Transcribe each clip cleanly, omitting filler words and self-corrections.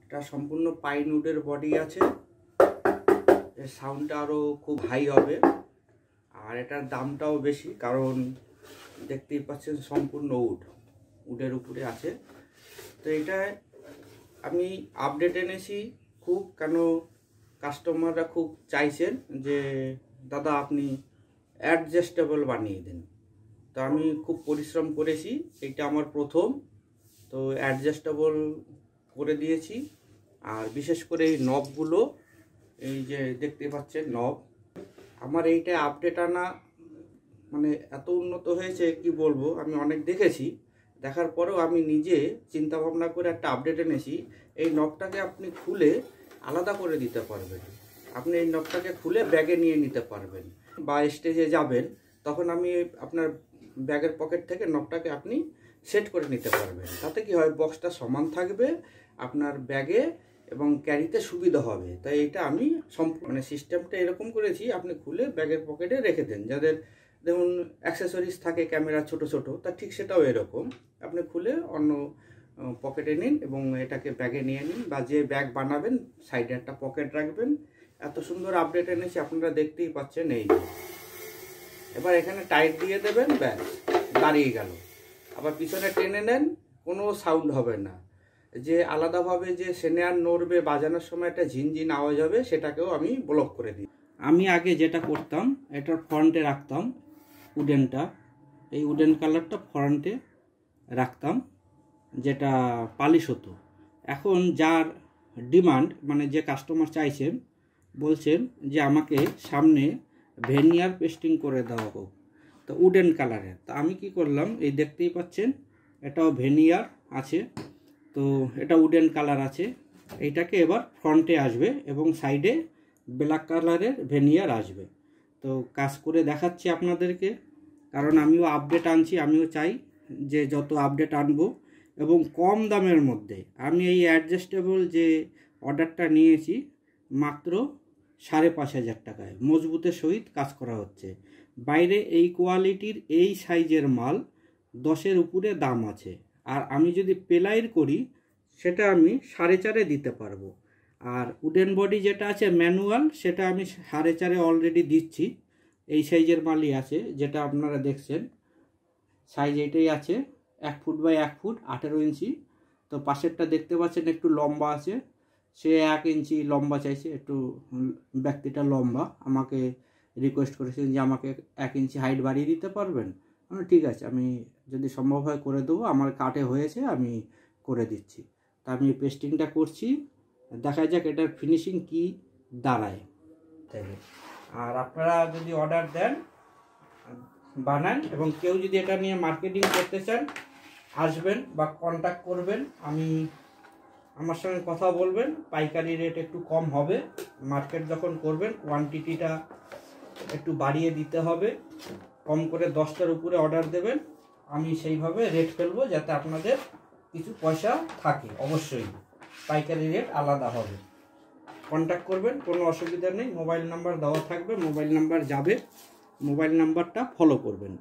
এটা সম্পূর্ণ pine উডের body আছে। এর সাউন্ডটা আরও খুব হাই হবে, আর এটার দামটাও বেশি, কারণ দেখতেই পাচ্ছেন সম্পূর্ণ উডের উপরে আছে। তো এটা আমি আপডেট এনেছি খুব, কেন কাস্টমাররা খুব চাইছেন যে দাদা আপনি অ্যাডজাস্টেবল বানিয়ে দিন। তো আমি খুব পরিশ্রম করেছি, এটা আমার প্রথম, তো অ্যাডজাস্টেবল করে দিয়েছি। আর বিশেষ করে এই নবগুলো, এই যে দেখতে পাচ্ছেন নব, আমার এইটা আপডেট আনা মানে এত উন্নত হয়েছে কি বলবো। আমি অনেক দেখেছি, দেখার পরেও আমি নিজে চিন্তা ভাবনা করে একটা আপডেট এনেছি। এই নবটাকে আপনি খুলে আলাদা করে দিতে পারবেন। আপনি এই নবটাকে খুলে ব্যাগে নিয়ে নিতে পারবেন, বা স্টেজে যাবেন তখন আমি আপনার ব্যাগের পকেট থেকে নবটাকে আপনি সেট করে নিতে পারবেন। তাতে কি হয়, বক্সটা সমান থাকবে আপনার ব্যাগে এবং ক্যারিতে সুবিধা হবে। তাই এটা আমি মানে সিস্টেমটা এরকম করেছি, আপনি খুলে ব্যাগের পকেটে রেখে দেন। যাদের দেখুন অ্যাক্সেসরিজ থাকে ক্যামেরা ছোট ছোট, তা ঠিক সেটাও এরকম, আপনি খুলে অন্য পকেটে নিন এবং এটাকে ব্যাগে নিয়ে নিন, বা যে ব্যাগ বানাবেন সাইডে একটা পকেট রাখবেন। এত সুন্দর আপডেট এনেছি, আপনারা দেখতেই পাচ্ছেন। এই এবার এখানে টাইট দিয়ে দেবেন, ব্যাস দাঁড়িয়ে গেল। আবার পিছনে টেনে নেন, কোনো সাউন্ড হবে না। যে আলাদাভাবে যে সেনেয়ার নড়বে, বাজানোর সময় একটা ঝিনঝিন আওয়াজ হবে, সেটাকেও আমি ব্লক করে দিই। আমি আগে যেটা করতাম, এটার ফ্রন্টে রাখতাম উডেনটা, এই উডেন কালারটা ফ্রন্টে রাখতাম, যেটা পালিশ হতো। এখন যার ডিমান্ড, মানে যে কাস্টমার চাইছেন, বলছেন যে আমাকে সামনে ভেনিয়ার পেস্টিং করে দেওয়া হোক, তো উডেন কালারের। তো আমি কি করলাম, এই দেখতেই পাচ্ছেন এটাও ভেনিয়ার আছে, তো এটা উডেন কালার আছে। এইটাকে এবার ফ্রন্টে আসবে এবং সাইডে ব্ল্যাক কালারের ভেনিয়ার আসবে। তো কাজ করে দেখাচ্ছি আপনাদেরকে, কারণ আমিও আপডেট আনছি। আমিও চাই যে যত আপডেট আনবো এবং কম দামের মধ্যে। আমি এই অ্যাডজাস্টেবল যে অর্ডারটা নিয়েছি মাত্র 5,500 টাকায় মজবুতের সহিত কাজ করা হচ্ছে। বাইরে এই কোয়ালিটির এই সাইজের মাল 10-এর উপরে দাম আছে, আর আমি যদি পেলাইর করি সেটা আমি 4.5 দিতে পারবো। আর উডেন বডি যেটা আছে ম্যানুয়াল, সেটা আমি 4.5 অলরেডি দিচ্ছি। এই সাইজের মালই আছে, যেটা আপনারা দেখছেন সাইজ এইটাই আছে, 1 ফুট বাই 1 ফুট 18 ইঞ্চি। তো পাশেরটা দেখতে পাচ্ছেন একটু লম্বা আছে, সে 1 ইঞ্চি লম্বা চাইছে, একটু ব্যক্তিটা লম্বা, আমাকে রিকোয়েস্ট করেছেন যে আমাকে 1 ইঞ্চি হাইট বাড়িয়ে দিতে পারবেন। ঠিক আছে, আমি যদি সম্ভব হয় করে দেবো, আমার কাটে হয়েছে, আমি করে দিচ্ছি। তা আমি পেস্টিংটা করছি, দেখা যাক এটার ফিনিশিং কি দাঁড়ায়। আর আপনারা যদি অর্ডার দেন, বানান, এবং কেউ যদি এটা নিয়ে মার্কেটিং করতে চান, আসবেন বা কন্ট্যাক্ট করবেন, আমার সঙ্গে কথা বলবেন। পাইকারি রেট একটু কম হবে, মার্কেট যখন করবেন কোয়ান্টিটিটা একটু বাড়িয়ে দিতে হবে। কম করে 10টার উপরে অর্ডার দেবেন, আমি সেইভাবে রেট ফেলবো যাতে আপনাদের কিছু পয়সা থাকে। অবশ্যই পাইকারি রেট আলাদা হবে। কন্ট্যাক্ট করবেন, কোনো অসুবিধা নেই। মোবাইল নাম্বার দেওয়া থাকবে, মোবাইল নাম্বার যাবে, মোবাইল নাম্বারটা ফলো করবেন।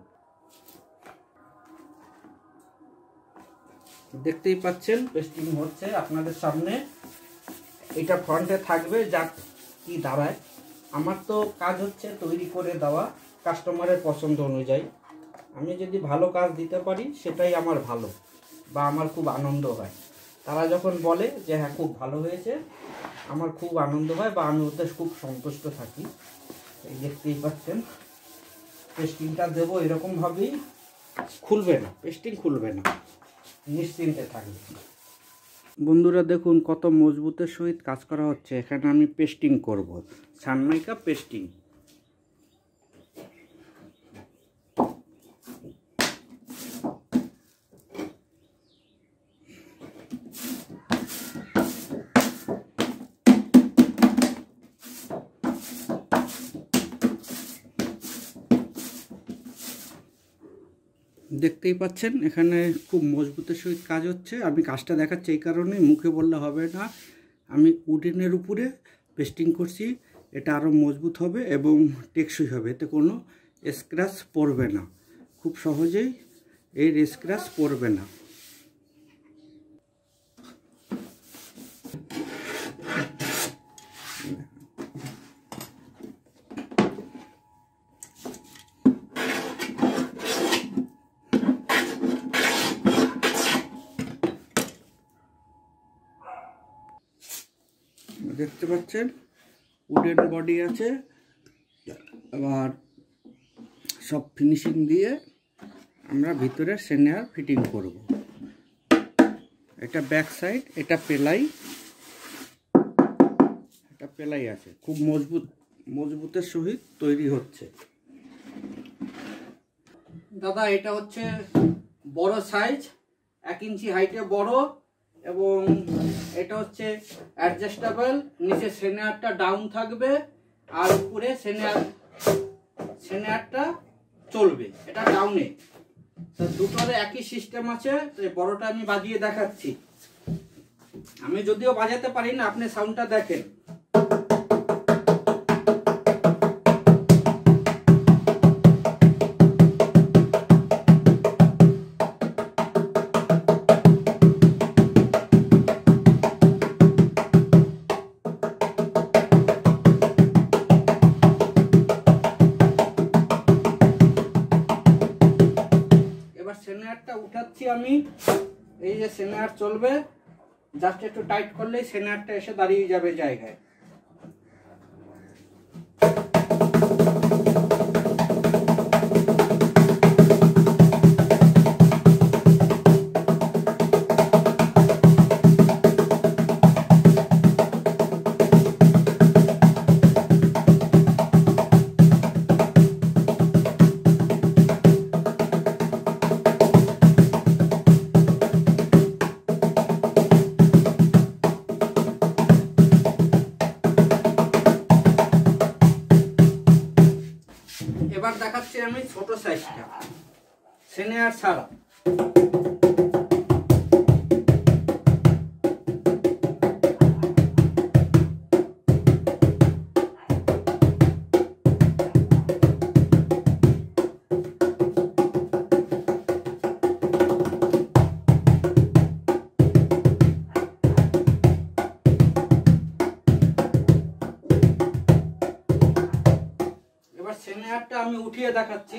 দেখতেই পাচ্ছেন পেস্টিং হচ্ছে আপনাদের সামনে। এটা ফ্রন্টে থাকবে, যা কি দাঁড়ায়। আমার তো কাজ হচ্ছে তৈরি করে দেওয়া কাস্টমারের পছন্দ অনুযায়ী। আমি যদি ভালো কাজ দিতে পারি সেটাই আমার ভালো, বা আমার খুব আনন্দ হয়। তারা যখন বলে যে হ্যাঁ খুব ভালো হয়েছে, আমার খুব আনন্দ হয়, বা আমি ওতে খুব সন্তুষ্ট থাকি। এই দেখতেই পাচ্ছেন পেস্টিংটা দেবো এরকমভাবেই, খুলবে না, পেস্টিং খুলবে না, নিশ্চিন্তে থাকবে। বন্ধুরা দেখুন কত মজবুতের সহিত কাজ করা হচ্ছে। এখানে আমি পেস্টিং করব, সানমাইকা পেস্টিং। দেখতেই পাচ্ছেন এখানে খুব মজবুতের সহিত কাজ হচ্ছে। আমি কাজটা দেখাচ্ছি এই কারণে, মুখে বললে হবে না। আমি উডেনের উপরে পেস্টিং করছি, এটা আরও মজবুত হবে এবং টেকসই হবে, এতে কোনো স্ক্র্যাচ পড়বে না, খুব সহজেই এর স্ক্র্যাচ পড়বে না। দেখতে পাচ্ছেন উডেন বডি আছে, আবার সব ফিনিশিং দিয়ে আমরা ভিতরে সেনার ফিটিং করব। এটা ব্যাক সাইড, এটা পেলাই, এটা পেলাই আছে, খুব মজবুতের সহিত তৈরি হচ্ছে। দাদা এটা হচ্ছে বড় সাইজ, 1 ইঞ্চি হাইটে বড়, এবং এটা হচ্ছে অ্যাডজাস্টেবল, নিচে সেনারটা ডাউন থাকবে আর উপরে সেনারটা চলবে, এটা ডাউনে। তো দুটোর একই সিস্টেম আছে। তো বড়টা আমি বাজিয়ে দেখাচ্ছি, আমি যদিও বাজাতে পারি না, আপনি সাউন্ডটা দেখেন। সেনারটা উঠাচ্ছি আমি, এই যে সেনার চলবে, জাস্ট একটু টাইট করলেই সেনারটা এসে দাঁড়িয়ে যাবে জায়গায়। এবার দেখাচ্ছি আমি ছোট সাইজটা, সেনার ছাড়া। সেনারটা আমি উঠিয়ে দেখাচ্ছি।